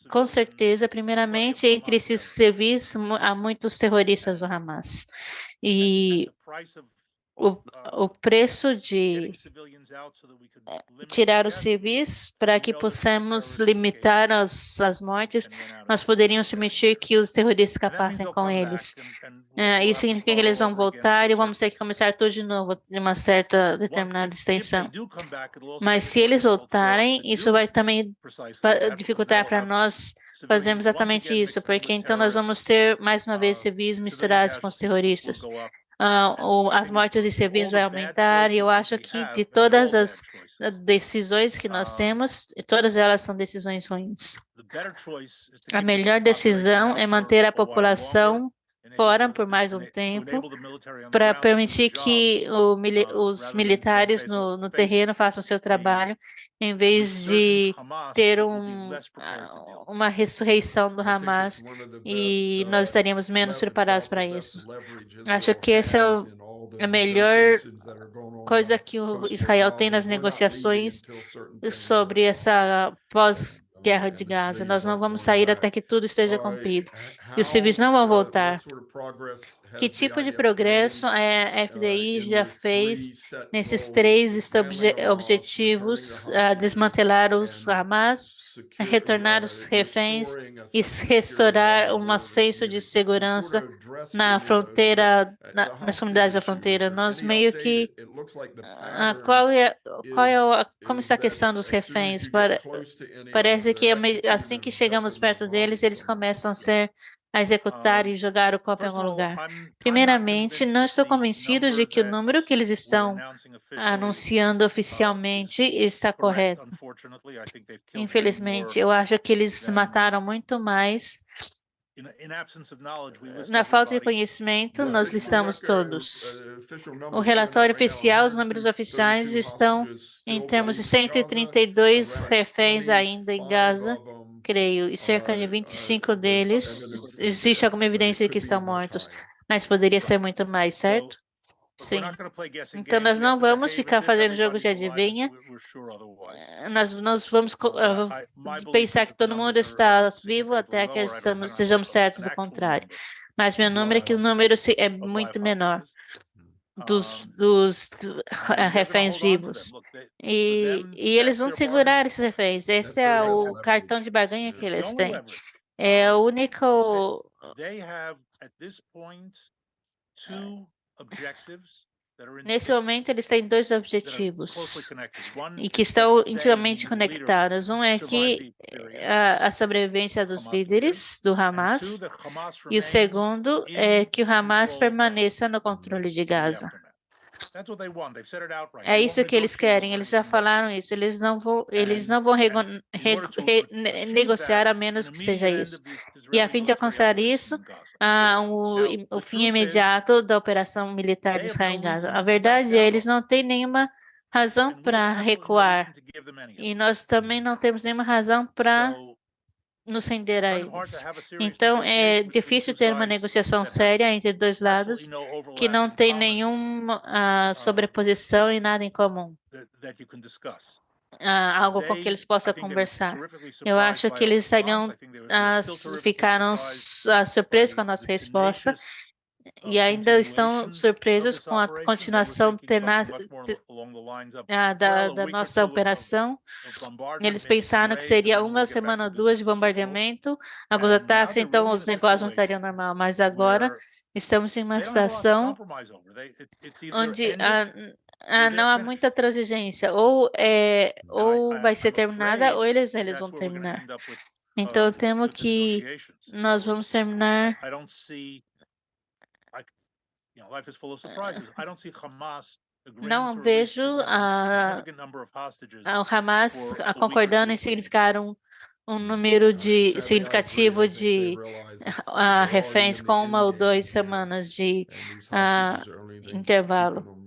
S2: Com certeza, primeiramente, entre esses civis há muitos terroristas do Hamas. E o preço de tirar os civis para que possamos limitar as mortes, nós poderíamos permitir que os terroristas escapassem com eles. Isso significa que eles vão voltar e vamos ter que começar tudo de novo, de uma certa determinada extensão. Mas se eles voltarem, isso vai também dificultar para nós fazermos exatamente isso, porque então nós vamos ter, mais uma vez, civis misturados com os terroristas. As mortes de civis vai aumentar, e eu acho que de todas as decisões que nós temos, todas elas são decisões ruins. A melhor decisão é manter a população fora por mais um tempo, para permitir que os militares no terreno façam o seu trabalho, em vez de ter uma ressurreição do Hamas, e nós estaríamos menos preparados para isso. Acho que essa é a melhor coisa que o Israel tem nas negociações sobre essa guerra de Gaza. Nós não vamos sair até que tudo esteja cumprido. E os civis não vão voltar. Que tipo de progresso a FDI já fez nesses três objetivos: desmantelar os Hamas, retornar os reféns e restaurar um senso de segurança na fronteira, nas comunidades da fronteira? Nós meio que como está a questão dos reféns? Parece que assim que chegamos perto deles, eles começam a executar e jogar o copo em algum lugar. Primeiramente, não estou convencido de que o número que eles estão anunciando oficialmente está correto. Infelizmente, eu acho que eles mataram muito mais. Na falta de conhecimento, nós listamos todos. O relatório oficial, os números oficiais estão em termos de 132 reféns ainda em Gaza, creio, e cerca de 25 deles, existe alguma evidência de que estão mortos, mas poderia ser muito mais, certo? Sim. Então, nós não vamos ficar fazendo jogos de adivinha. Nós vamos pensar que todo mundo está vivo até que sejamos certos do contrário. Mas meu número é que o número é muito menor dos reféns vivos. E eles vão segurar esses reféns. Esse é o cartão de barganha que eles têm. É o único. Nesse momento, eles têm dois objetivos e que estão intimamente conectados. Um é que a sobrevivência dos líderes do Hamas, e o segundo é que o Hamas permaneça no controle de Gaza. É isso que eles querem, eles já falaram isso, eles não vão negociar a menos que seja isso. E a fim de alcançar isso, o fim imediato da operação militar de Israel em Gaza. A verdade é, eles não têm nenhuma razão para recuar. E nós também não temos nenhuma razão para nos render a eles. Então, é difícil ter uma negociação séria entre dois lados que não tem nenhuma sobreposição e nada em comum. Algo com que eles possam conversar. Eu acho que eles ficaram surpresos com a nossa resposta e ainda estão surpresos com a continuação da nossa operação. Eles pensaram que seria uma semana ou duas de bombardeamento, alguns ataques, então os negócios não estariam normal. Mas agora estamos em uma situação onde não há muita transigência. Ou vai ser terminada, ou eles vão terminar. Então, temo que nós vamos terminar. Não vejo o Hamas concordando em significar um número significativo de reféns com 1 ou 2 semanas de intervalo.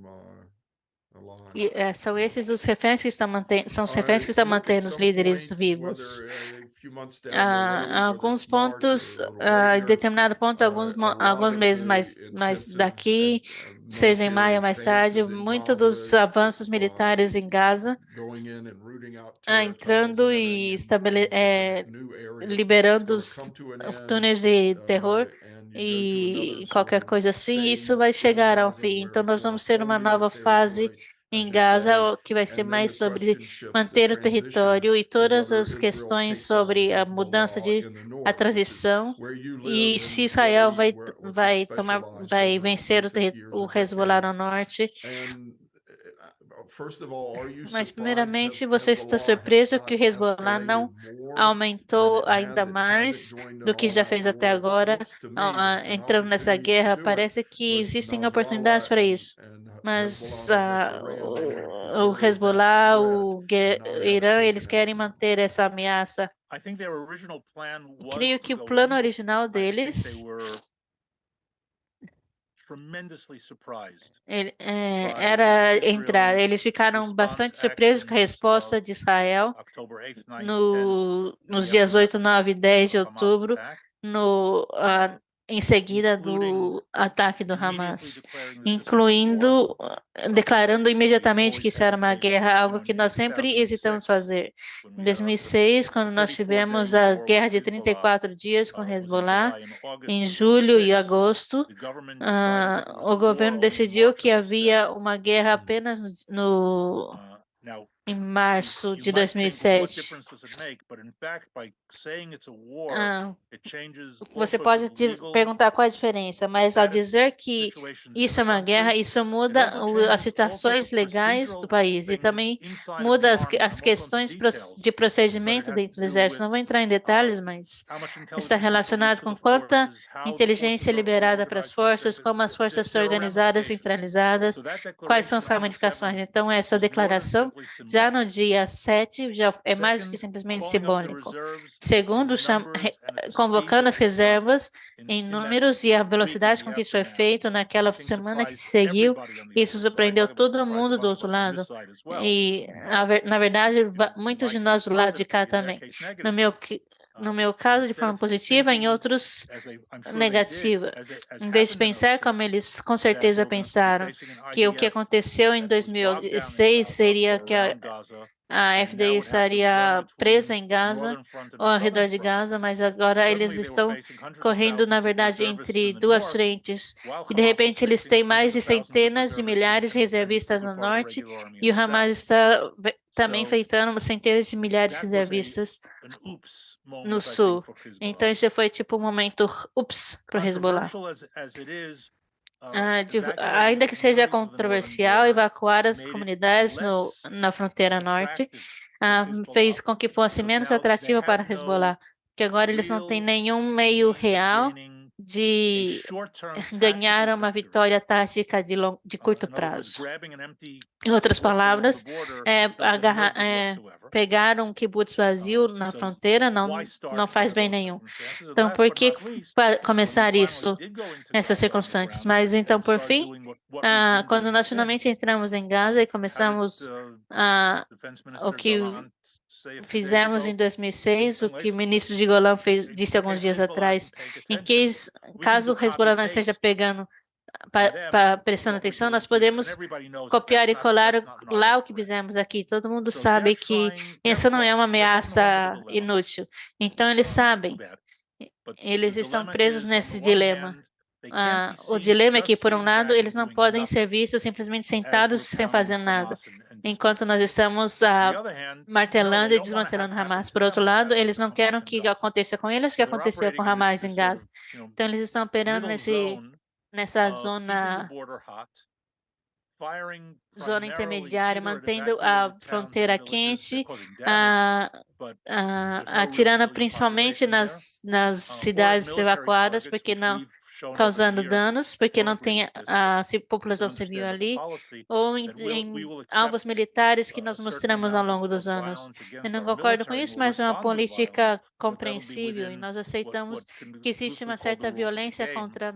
S2: E são esses os reféns que estão mantendo os líderes vivos. Alguns pontos, em determinado ponto, alguns meses mais daqui, seja em maio ou mais tarde, muitos dos avanços militares em Gaza entrando e liberando os túneis de terror e qualquer coisa assim, isso vai chegar ao fim. Então, nós vamos ter uma nova fase em Gaza, que vai ser mais sobre manter o território e todas as questões sobre a mudança a transição, e se Israel vai vencer o Hezbollah no norte. Mas, primeiramente, você está surpreso que o Hezbollah não aumentou ainda mais do que já fez até agora, entrando nessa guerra? Parece que existem oportunidades para isso. Mas o Hezbollah, o Irã, eles querem manter essa ameaça. Creio que o plano original deles era entrar. Eles ficaram bastante surpresos com a resposta de Israel nos dias 8, 9 e 10 de outubro, em seguida do ataque do Hamas, incluindo declarando imediatamente que isso era uma guerra, algo que nós sempre hesitamos fazer. Em 2006, quando nós tivemos a guerra de 34 dias com Hezbollah, em julho e agosto, o governo decidiu que havia uma guerra apenas em março de 2007. Você pode perguntar qual é a diferença, mas ao dizer que isso é uma guerra, isso muda as situações legais do país e também muda as questões de procedimento dentro do exército. Não vou entrar em detalhes, mas está relacionado com quanta inteligência liberada para as forças, como as forças são organizadas, centralizadas, quais são as ramificações. Então, essa declaração, já no dia 7, já é mais do que simplesmente simbólico. Segundo, convocando as reservas em números e a velocidade com que isso foi feito naquela semana que se seguiu, isso surpreendeu todo mundo do outro lado. E, na verdade, muitos de nós do lado de cá também. No meu caso, de forma positiva, em outros, negativa. Em vez de pensar como eles com certeza pensaram, que o que aconteceu em 2006 seria que a FDI estaria presa em Gaza ou ao redor de Gaza, mas agora eles estão correndo, na verdade, entre duas frentes. E, de repente, eles têm mais de centenas de milhares de reservistas no norte e o Hamas está também enfrentando centenas de milhares de reservistas no sul. Então, esse foi tipo um momento ups para o Hezbollah. Ainda que seja controversial, evacuar as comunidades na fronteira norte fez com que fosse menos atrativa para Hezbollah, que agora eles não têm nenhum meio real de ganhar uma vitória tática de curto prazo. Em outras palavras, pegar um kibbutz vazio na fronteira não faz bem nenhum. Então, por que começar isso nessas circunstâncias? Mas então, por fim, quando nós finalmente entramos em Gaza e começamos o que fizemos em 2006, o que o ministro de Golan disse alguns dias atrás, caso o Hezbollah não esteja prestando atenção, nós podemos copiar e colar lá o que fizemos aqui. Todo mundo sabe que isso não é uma ameaça inútil. Então, eles sabem. Eles estão presos nesse dilema. O dilema é que, por um lado, eles não podem ser vistos simplesmente sentados sem fazer nada, enquanto nós estamos martelando e desmantelando Hamas. Por outro lado, eles não querem que aconteça com eles o que aconteceu com Hamas em Gaza. Então, eles estão operando nessa zona intermediária, mantendo a fronteira quente, atirando principalmente nas cidades evacuadas, porque não causando danos, porque não tem a população civil ali, ou em alvos militares que nós mostramos ao longo dos anos. Eu não concordo com isso, mas é uma política compreensível e nós aceitamos que existe uma certa violência contra a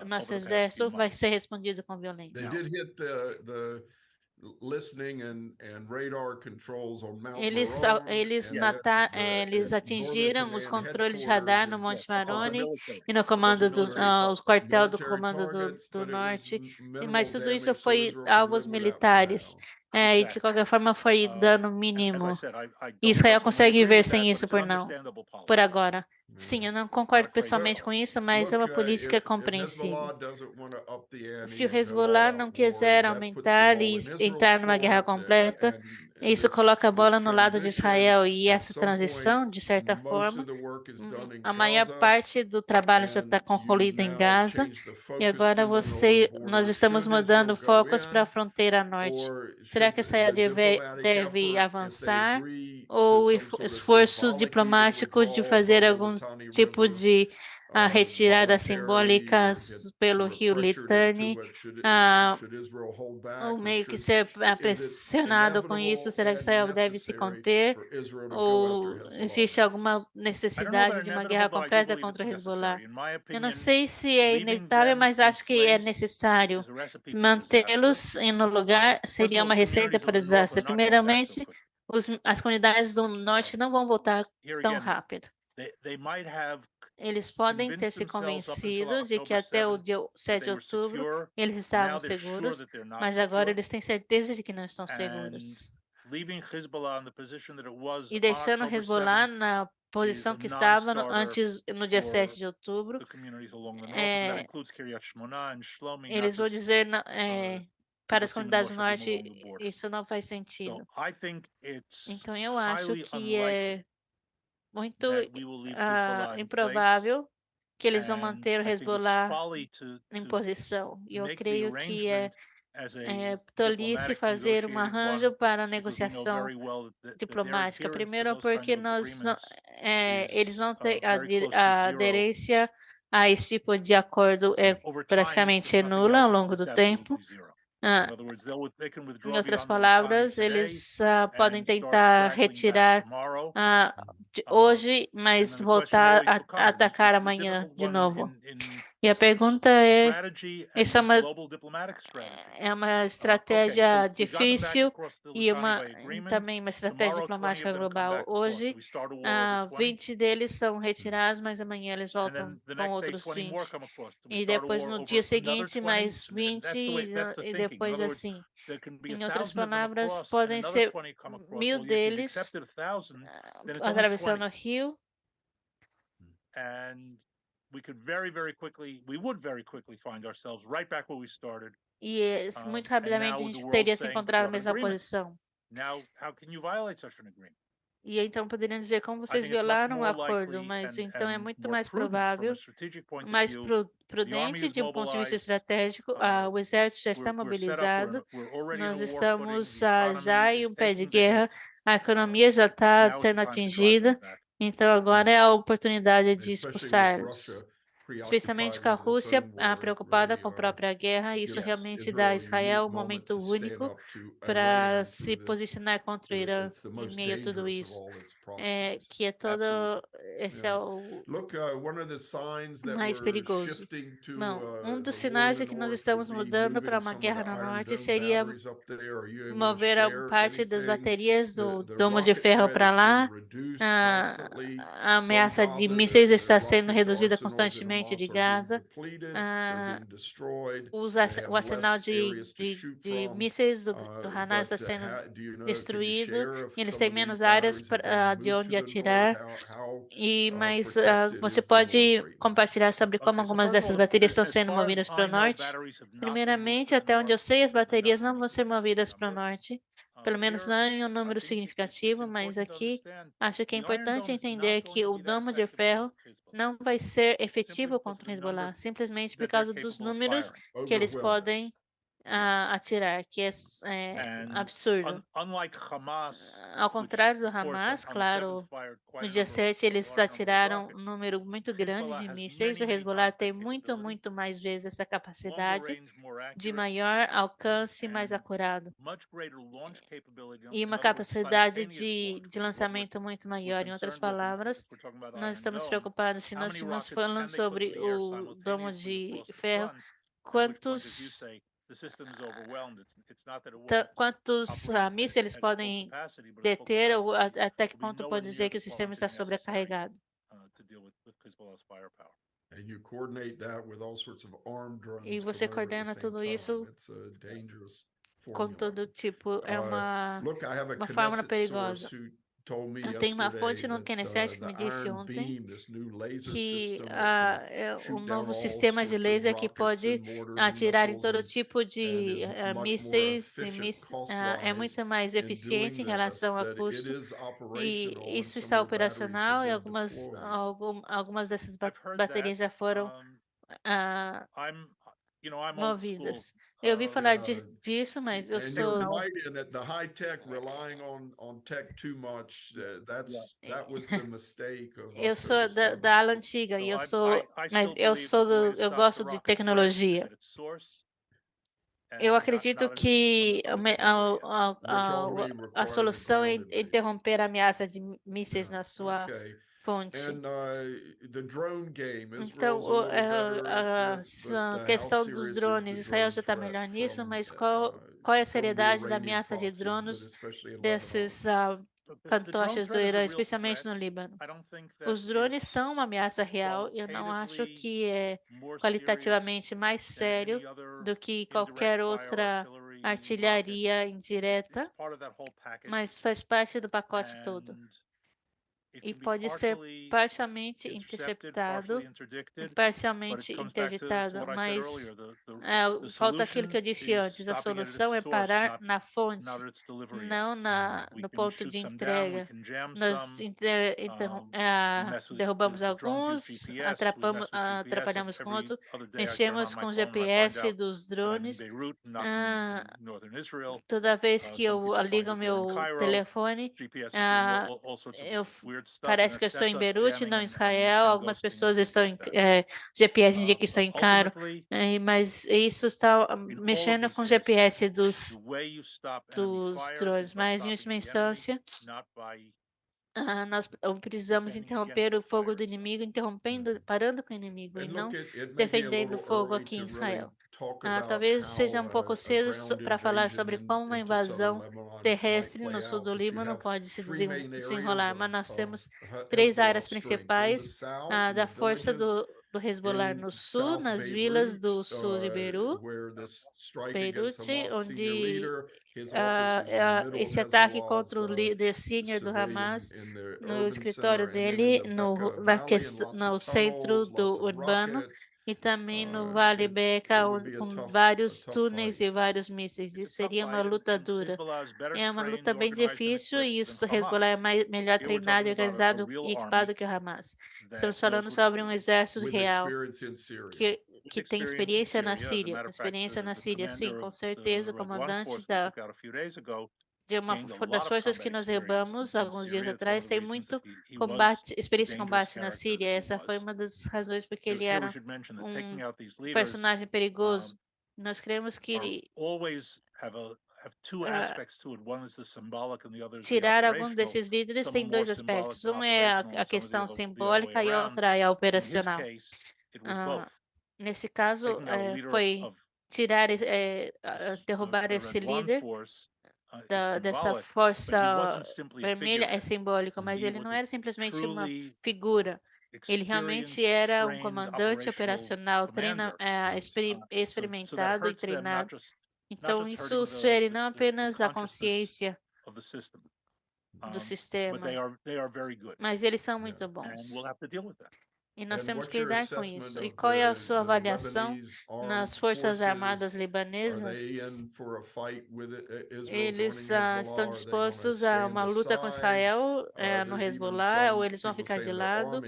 S2: nosso exército vai ser respondido com violência. Eles atingiram os controles de radar no Monte Maroni e no comando o quartel do comando do norte, mas tudo isso foi alvos militares. E de qualquer forma foi dano mínimo. Israel consegue viver sem isso por agora. Sim, eu não concordo pessoalmente com isso, mas é uma política compreensível. Se o Hezbollah não quiser aumentar e entrar numa guerra completa, isso coloca a bola no lado de Israel e essa transição, de certa forma, a maior parte do trabalho já está concluída em Gaza e agora nós estamos mudando focos para a fronteira norte. Será que Israel deve avançar ou o esforço diplomático de fazer algum tipo de retiradas simbólicas pelo rio Litani, ou meio que ser pressionado com isso? Será que Israel deve se conter? Ou existe alguma necessidade de uma guerra completa contra o Hezbollah? Eu não sei se é inevitável, mas acho que é necessário. Mantê-los no lugar seria uma receita para o desastre. Primeiramente, as comunidades do norte não vão voltar
S4: here
S2: tão
S4: again,
S2: rápido.
S4: they might have
S2: Eles podem ter
S4: convinced
S2: se
S4: themselves up until
S2: convencido de que
S4: October
S2: até o
S4: 7th
S2: dia
S4: that
S2: 7
S4: they
S2: de
S4: were
S2: outubro
S4: secure.
S2: eles
S4: Now
S2: estavam
S4: they're sure
S2: seguros,
S4: that they're not
S2: mas agora
S4: secure.
S2: eles têm certeza de que não estão
S4: And
S2: seguros.
S4: leaving Hezbollah in the position that it was
S2: E
S4: on
S2: deixando
S4: October
S2: Hezbollah
S4: 7th
S2: na posição que estava antes, no dia 7 de outubro,
S4: the communities along the north, and that
S2: é,
S4: includes Kiryat Shmona and Shlomi, not
S2: eles vão
S4: just
S2: dizer para as
S4: Kibbutzim and
S2: comunidades do
S4: moshavim
S2: norte,
S4: along the border.
S2: isso não faz
S4: So
S2: sentido.
S4: I think it's
S2: Então eu acho
S4: highly
S2: que
S4: unlikely
S2: é muito
S4: that we will leave Hezbollah in place.
S2: improvável que eles vão
S4: And
S2: manter o
S4: I think it's
S2: Hezbollah
S4: folly
S2: em
S4: to
S2: posição. E eu
S4: make the
S2: creio que é
S4: arrangement as a
S2: tolice
S4: diplomatic
S2: fazer um
S4: negotiated
S2: arranjo
S4: one,
S2: para a
S4: because we know
S2: negociação
S4: very well that their
S2: diplomática.
S4: adherence to
S2: Primeiro,
S4: those kinds
S2: porque
S4: of agreements
S2: eles não têm
S4: very close to
S2: a
S4: zero.
S2: aderência a esse tipo de acordo
S4: Over time,
S2: praticamente
S4: if nothing
S2: nula ao
S4: else,
S2: longo do
S4: it's
S2: tempo.
S4: absolutely zero.
S2: Ah,
S4: In other words, they can
S2: Em
S4: withdraw
S2: outras
S4: beyond Little Tani
S2: palavras,
S4: today
S2: eles podem
S4: and start
S2: tentar
S4: straggling back
S2: retirar
S4: tomorrow.
S2: hoje,
S4: And
S2: mas
S4: then the question
S2: voltar
S4: always
S2: a
S4: becomes, and
S2: atacar
S4: this is a
S2: amanhã
S4: difficult
S2: de
S4: one
S2: novo.
S4: in
S2: E a pergunta é,
S4: strategy
S2: isso é
S4: and
S2: uma
S4: global diplomatic strategy.
S2: é uma
S4: Okay,
S2: estratégia
S4: so we got them back
S2: difícil
S4: across the
S2: e
S4: Litani by agreement.
S2: também uma estratégia
S4: Tomorrow, 20
S2: diplomática
S4: of them come
S2: global.
S4: back across. Do
S2: Hoje,
S4: we start a war over 20?
S2: 20 deles são retirados, mas amanhã eles
S4: And
S2: voltam
S4: then the
S2: com
S4: next day,
S2: outros
S4: 20 more
S2: 20.
S4: come across. Do we
S2: E
S4: start a
S2: depois,
S4: war
S2: no
S4: over
S2: dia
S4: another
S2: seguinte,
S4: 20?
S2: mais
S4: And
S2: 20
S4: that's the
S2: e
S4: thinking. In
S2: depois
S4: other words,
S2: assim.
S4: there can be
S2: Em
S4: 1,000
S2: outras
S4: of them
S2: palavras,
S4: across and
S2: podem
S4: another
S2: ser
S4: 20 come across.
S2: 1000
S4: Well, you've
S2: deles
S4: accepted 1,000, then it's only 20.
S2: atravessando o rio.
S4: And we could we would very quickly find ourselves right back where we started.
S2: E muito
S4: And
S2: rapidamente a
S4: now the
S2: gente
S4: world
S2: teria se
S4: saying, but
S2: encontrado
S4: you
S2: na
S4: have an
S2: mesma
S4: agreement.
S2: posição.
S4: Now, how can you violate such an agreement?
S2: E então poderiam dizer como
S4: I
S2: vocês
S4: think it's much
S2: violaram o
S4: more
S2: acordo,
S4: likely
S2: mas
S4: and
S2: então é muito
S4: more
S2: mais
S4: prudent from a
S2: provável,
S4: strategic point of
S2: mais
S4: view. The army
S2: prudente
S4: is
S2: de um ponto de vista
S4: mobilized.
S2: estratégico. O exército já está
S4: We're set up.
S2: mobilizado.
S4: We're already
S2: Nós
S4: in a war footing.
S2: estamos
S4: The economy
S2: já em
S4: is
S2: um pé de
S4: taking the hit.
S2: guerra. A economia já está
S4: Now is the
S2: sendo
S4: time to drive them
S2: atingida.
S4: back.
S2: Então agora é a oportunidade de
S1: Especially with
S2: expulsá-los.
S1: Russia
S2: Especialmente
S1: preoccupied
S2: com a
S1: with its
S2: Rússia
S1: own war,
S2: preocupada
S1: really
S2: com a própria guerra. Isso
S1: gives
S2: realmente dá a
S1: Israel a
S2: Israel
S1: unique
S2: um
S1: moment
S2: momento
S1: to stand
S2: único
S1: up to
S2: para
S1: Iran
S2: se
S1: through this.
S2: posicionar contra o Irã
S1: It's the
S2: em
S1: most
S2: meio a tudo
S1: dangerous of
S2: isso.
S1: all its proxies.
S2: Que é todo,
S4: Absolutely.
S2: esse é o
S1: Look, one of the signs that
S2: mais
S1: we're
S2: perigoso.
S1: shifting to
S2: Um dos
S1: the war
S2: sinais
S1: in
S2: de
S1: the
S2: que nós
S1: north
S2: estamos
S1: would be
S2: mudando para
S1: moving
S2: uma
S1: some of
S2: guerra
S1: the
S2: no
S1: Iron
S2: norte
S1: Dome
S2: seria
S1: batteries up there. Are you able to
S2: mover
S1: share
S2: parte das
S1: anything?
S2: baterias do
S1: The
S2: domo de
S1: rocket
S2: ferro
S1: threat
S2: para
S1: is being
S2: lá.
S1: reduced constantly
S2: A ameaça
S1: from
S2: de
S1: Gaza.
S2: mísseis está sendo
S1: Rocket
S2: reduzida
S1: arsenals in
S2: constantemente de
S1: Hamas are being
S2: Gaza.
S1: depleted, they're being destroyed.
S2: O
S1: They have
S2: arsenal
S1: less areas to shoot
S2: de
S1: from.
S2: mísseis do Hamas
S1: But
S2: está sendo
S1: do you know, can you
S2: destruído.
S1: share if
S2: Eles
S1: some
S2: têm
S1: of these
S2: menos áreas
S1: batteries have been
S2: de
S1: moved
S2: onde
S1: to the north?
S2: atirar.
S1: How
S2: Mas
S1: protected
S2: você
S1: is the north
S2: pode
S1: right now?
S2: compartilhar sobre como
S4: Okay, so
S2: algumas
S4: first of
S2: dessas
S4: all,
S2: baterias estão
S4: as
S2: sendo
S4: far as
S2: movidas para o
S4: I know,
S2: norte?
S4: batteries have not been moved
S2: Primeiramente,
S4: to the
S2: até onde eu
S4: north,
S2: sei, as
S4: certainly not
S2: baterias
S4: in
S2: não
S4: any
S2: vão ser movidas para o
S4: number.
S2: norte, pelo menos
S4: Here,
S2: não em um
S4: I
S2: número
S4: think
S2: significativo,
S4: it's
S2: mas
S4: important to
S2: aqui
S4: understand
S2: acho que é
S4: the Iron
S2: importante
S4: Dome is
S2: entender
S4: not going
S2: que
S4: to
S2: o
S4: be that
S2: domo de
S4: effective
S2: ferro
S4: against Hezbollah,
S2: não vai ser
S4: simply
S2: efetivo
S4: because
S2: contra
S4: of
S2: o
S4: the numbers
S2: Hezbollah, simplesmente por
S4: that they're
S2: causa dos
S4: capable of
S2: números
S4: firing.
S2: que eles
S1: Overwhelming.
S2: podem atirar, que é
S4: And
S2: absurdo.
S4: unlike Hamas,
S2: Ao
S4: which,
S2: contrário do
S4: of course,
S2: Hamas,
S4: on the 7th
S2: claro,
S4: fired quite
S2: no
S4: a
S2: dia
S4: number of
S2: 7
S4: a
S2: eles
S4: large number of
S2: atiraram um
S4: rockets,
S2: número muito grande
S4: Hezbollah
S2: de
S4: has
S2: mísseis. O
S4: many
S2: Hezbollah
S4: times
S2: tem
S4: that
S2: muito,
S4: capability,
S2: muito mais vezes essa
S4: longer
S2: capacidade
S4: range, more
S2: de
S4: accurate,
S2: maior alcance e mais
S4: and
S2: acurado.
S4: much greater launch capability.
S2: E
S4: In
S2: uma
S4: other words,
S2: capacidade
S4: simultaneous launch,
S2: de
S4: which is what
S2: lançamento muito
S4: we're
S2: maior. Em outras
S4: concerned with
S2: palavras,
S4: if we're talking about
S2: nós
S4: Iron
S2: estamos
S4: Dome.
S2: preocupados se
S4: How
S2: nós
S4: many
S2: estivermos
S4: rockets
S2: falando
S4: can they put in
S2: sobre
S4: the air
S2: o domo
S4: simultaneously
S2: de
S4: across the
S2: ferro.
S4: front? At which point, as you say, the system is overwhelmed. It's not that it won't
S2: Quantos
S4: operate
S2: mísseis eles
S4: at its full
S2: podem
S4: capacity, but its full
S2: deter, ou
S4: capacity
S2: até que
S4: will be
S2: ponto
S4: nowhere
S2: pode
S4: near
S2: dizer que
S4: the
S2: o sistema está
S4: quantity necessary
S2: sobrecarregado.
S4: to deal with Hezbollah's firepower.
S1: And you coordinate that with all sorts of armed drones
S2: E você
S1: coming over at
S2: coordena
S1: the same
S2: tudo
S1: time.
S2: isso
S1: It's a dangerous
S2: com
S1: formula.
S2: todo tipo, é
S1: Look, I have a
S2: uma fórmula
S1: Knesset source
S2: perigosa.
S1: who told me
S2: Eu tenho uma
S1: yesterday
S2: fonte no
S1: that
S2: Knesset que
S1: the
S2: me disse
S1: Iron
S2: ontem
S1: Beam, this new laser
S2: que
S1: system that can
S2: o
S1: shoot down
S2: novo
S1: all
S2: sistema de
S1: sorts of
S2: laser que
S1: rockets and
S2: pode
S1: mortars and
S2: atirar em
S1: missiles
S2: todo tipo
S1: and
S2: de
S1: is much more
S2: mísseis e
S1: efficient
S2: é
S1: cost-wise
S2: muito mais
S1: in
S2: eficiente
S1: doing
S2: em
S1: this,
S2: relação a
S1: that it
S2: custo.
S1: is
S2: E
S1: operational and
S2: isso
S1: some
S2: está
S1: of the batteries have
S2: operacional e
S1: been deployed.
S2: algumas dessas
S4: I've heard
S2: baterias já
S4: that.
S2: foram
S4: I'm old school.
S2: movidas. Eu ouvi falar
S1: Yeah.
S2: disso, mas eu
S1: And you're
S2: sou
S1: right in it. The high tech, relying on tech too much, that was the mistake of
S2: eu sou
S1: October 7th.
S2: da ala antiga
S4: So
S2: e eu
S4: I
S2: sou,
S4: still
S2: mas eu
S4: believe
S2: sou
S4: that the way to
S2: eu
S4: stop the
S2: gosto de
S4: rocket threat is
S2: tecnologia.
S4: at its source.
S2: Eu acredito que a solução é interromper a ameaça de mísseis na sua fonte. Então, a questão dos drones, Israel já está melhor nisso, mas qual é a seriedade da ameaça de drones desses fantoches do Irã, especialmente no Líbano? Os drones são uma ameaça real. Eu não acho que é qualitativamente mais sério do que qualquer outra artilharia indireta, mas faz parte do pacote todo. E pode ser parcialmente interceptado e parcialmente interditado, mas falta aquilo que eu disse antes. A solução é parar na fonte, não no ponto de entrega. Nós derrubamos alguns, atrapalhamos com outros, mexemos com o GPS dos drones. Toda vez que eu ligo meu telefone, parece que eu estou em Beirute, não em Israel. Algumas pessoas estão GPS indica que estão em Cairo, mas isso está mexendo com o GPS dos drones. Mas, em última instância, nós precisamos interromper o fogo do inimigo, parando com o inimigo e não defendendo o fogo aqui em Israel. Talvez seja um pouco cedo para falar sobre como uma invasão terrestre no sul do Líbano pode se desenrolar, mas nós temos 3 áreas principais da força do Hezbollah no sul, nas vilas do sul de Beirute, onde esse ataque contra o líder sênior do Hamas no escritório dele, no centro do urbano, e também no Vale Beca, com vários túneis e vários mísseis. Isso seria uma luta dura. É uma luta bem difícil e o Hezbollah é melhor treinado, organizado e equipado que o Hamas. Estamos falando sobre um exército real que tem experiência na Síria. Sim, com certeza, o comandante de uma das forças que nós derrubamos alguns dias atrás tem muito experiência de combate na Síria. Essa foi uma das razões porque ele era um personagem perigoso. Nós cremos que tirar algum desses líderes tem 2 aspectos. Um é a questão simbólica e outra é a operacional. Nesse caso, foi derrubar esse líder dessa força vermelha é simbólico, mas ele não era simplesmente uma figura. Ele realmente era um comandante operacional, experimentado e treinado. Então, isso fere não apenas a consciência do sistema, mas eles são muito bons. E nós temos que lidar com isso. E qual é a sua avaliação nas Forças Armadas libanesas? Eles estão dispostos a uma luta com Israel no Hezbollah, ou eles vão ficar de lado?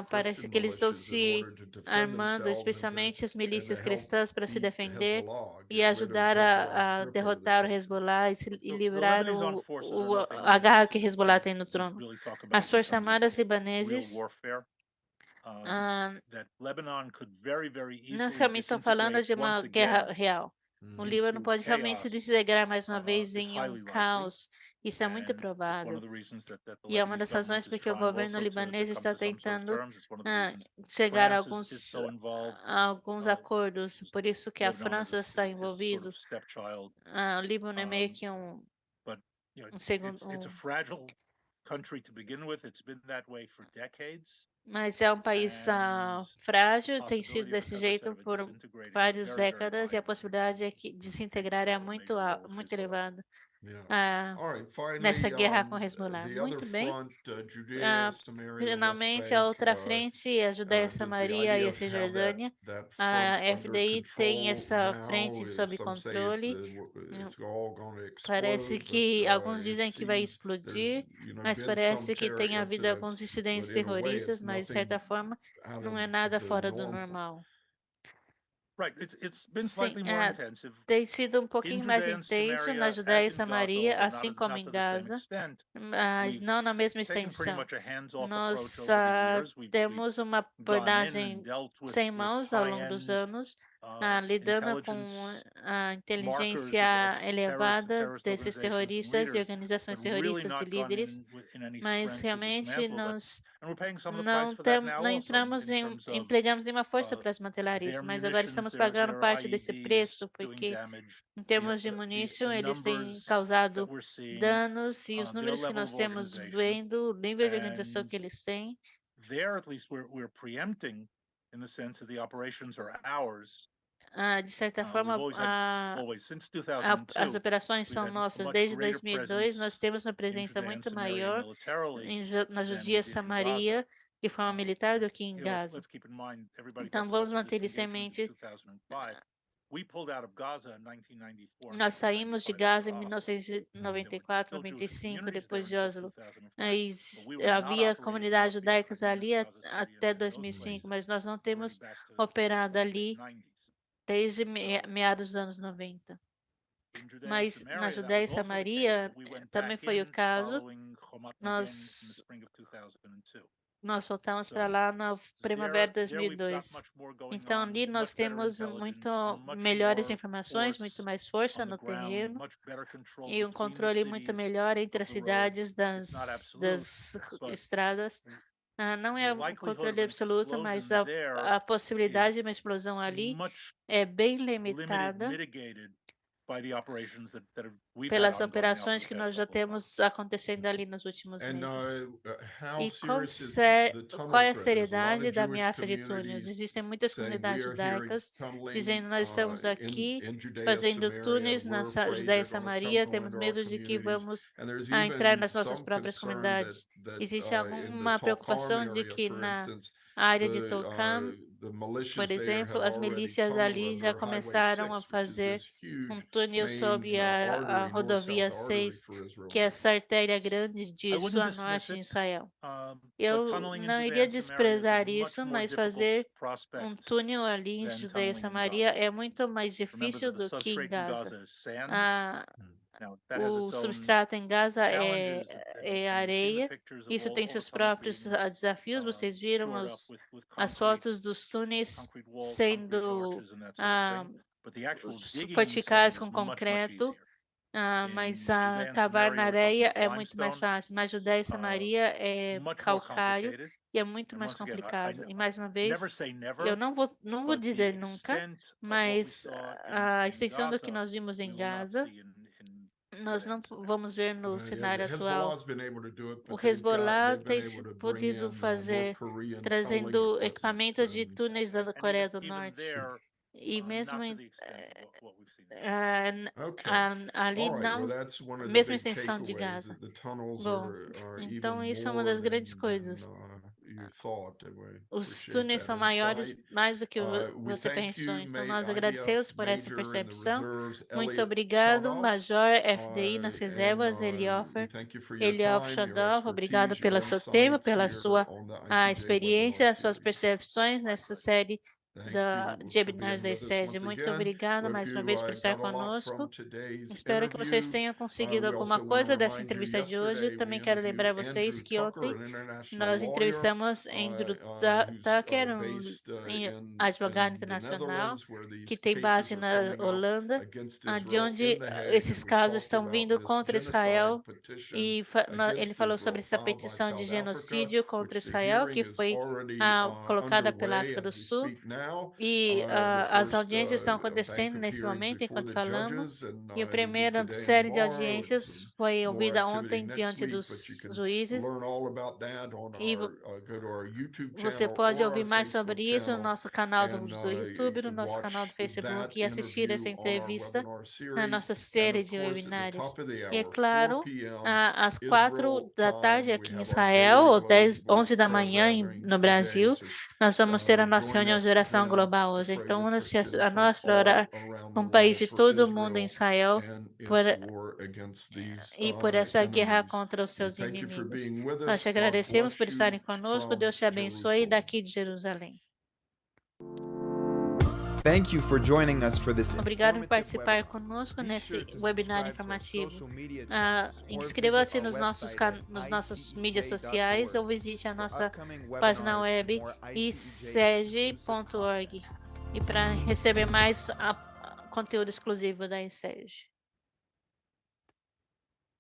S2: Parece que eles estão se armando, especialmente as milícias cristãs, para se defender e ajudar a derrotar o Hezbollah e livrar a garra que o Hezbollah tem no trono. As Forças Armadas libaneses não realmente estão falando de uma guerra real. O Líbano pode realmente se desintegrar mais uma vez em um caos. Isso é muito provável. E é uma das razões porque o governo libanês está tentando chegar a alguns acordos. Por isso que a França está envolvida. O Líbano é meio que um segundo. Mas é um país frágil, tem sido desse jeito por várias décadas e a possibilidade de se integrar é muito elevada nessa guerra com Hezbollah. Muito bem. Finalmente, a outra frente é a Judéia, Samaria e a Cisjordânia. A FDI tem essa frente sob controle. Parece que alguns dizem que vai explodir, mas parece que tem havido alguns incidentes terroristas, mas de certa forma não é nada fora do normal. Sim, tem sido um pouquinho mais intenso na Judéia e Samaria, assim como em Gaza, mas não na mesma extensão. Nós temos uma abordagem sem mãos ao longo dos anos. lidando com a inteligência elevada desses terroristas e organizações terroristas e líderes, mas realmente nós não entramos empregamos nenhuma força para desmantelar isso, mas agora estamos pagando parte desse preço, porque em termos de munição, eles têm causado danos e os números que nós temos vendo, o nível de organização que eles têm.
S4: There, at least, we're preempting in the sense that the operations are ours.
S2: De certa forma,
S4: Since
S2: as
S4: 2002,
S2: operações são nossas. Desde 2002, nós temos uma presença muito maior na Judia Samaria, de forma militar, do que em Gaza. Então, vamos manter isso em mente. Nós saímos de Gaza em 1994, 95, depois de Oslo. Havia comunidades judaicas ali até 2005, mas nós não temos operado ali desde meados dos anos 90. Mas na Judéia e Samaria também foi o caso. Nós voltamos para lá na primavera de 2002. Então, ali nós temos muito melhores informações, muito mais força no terreno e um controle muito melhor entre as cidades das estradas. Não é um controle absoluto, mas a possibilidade de uma explosão ali é bem limitada pelas operações que nós já temos acontecendo ali nos últimos meses. E qual é a seriedade da ameaça de túneis? Existem muitas comunidades judaicas dizendo nós estamos aqui fazendo túneis na Judéia e Samaria, temos medo de que vamos entrar nas nossas próprias comunidades. Existe alguma preocupação de que na área de Tulkarm, por exemplo, as milícias ali já começaram a fazer um túnel sobre a rodovia 6, que é essa artéria grande de sul a norte de Israel. Eu não iria desprezar isso, mas fazer um túnel ali em Judeia e Samaria é muito mais difícil do que em Gaza. O substrato em Gaza é areia. Isso tem seus próprios desafios. Vocês viram as fotos dos túneis sendo fortificados com concreto, mas cavar na areia é muito mais fácil. Na Judéia e Samaria é calcário e é muito mais complicado. E mais uma vez, eu não vou dizer nunca, mas a extensão do que nós vimos em Gaza, nós não vamos ver no cenário atual. O Hezbollah tem podido fazer, trazendo equipamento de túneis da Coreia do Norte. E mesmo ali não, mesma extensão de Gaza. Bom, então isso é uma das grandes coisas. Os túneis são maiores, mais do que você pensou. Então, nós agradecemos por essa percepção. Muito obrigado, Major FDI nas reservas, Eliofer Shadov. Obrigado pelo seu tempo, pela sua experiência, as suas percepções nessa série de webinars da ICESD. Muito obrigado mais uma vez por estar conosco. Espero que vocês tenham conseguido alguma coisa dessa entrevista de hoje. Também quero lembrar vocês que ontem nós entrevistamos Andrew Tucker, um advogado internacional que tem base na Holanda, de onde esses casos estão vindo contra Israel, e ele falou sobre essa petição de genocídio contra Israel que foi colocada pela África do Sul. E as audiências estão acontecendo nesse momento, enquanto falamos. E a primeira série de audiências foi ouvida ontem diante dos juízes. E você pode ouvir mais sobre isso no nosso canal do YouTube, no nosso canal do Facebook, e assistir essa entrevista na nossa série de webinários. E é claro, às 4 da tarde aqui em Israel, ou 11 da manhã no Brasil, nós vamos ter a nossa reunião de oração global hoje. Então, une-se a nós para orar com o país de todo mundo em Israel por essa guerra contra os seus inimigos. Nós te agradecemos por estarem conosco. Deus te abençoe daqui de Jerusalém. Obrigado por participar conosco nesse webinar informativo. Inscreva-se nas nossas mídias sociais ou visite a nossa página web iceg.org. e para receber mais conteúdo exclusivo da Enserge.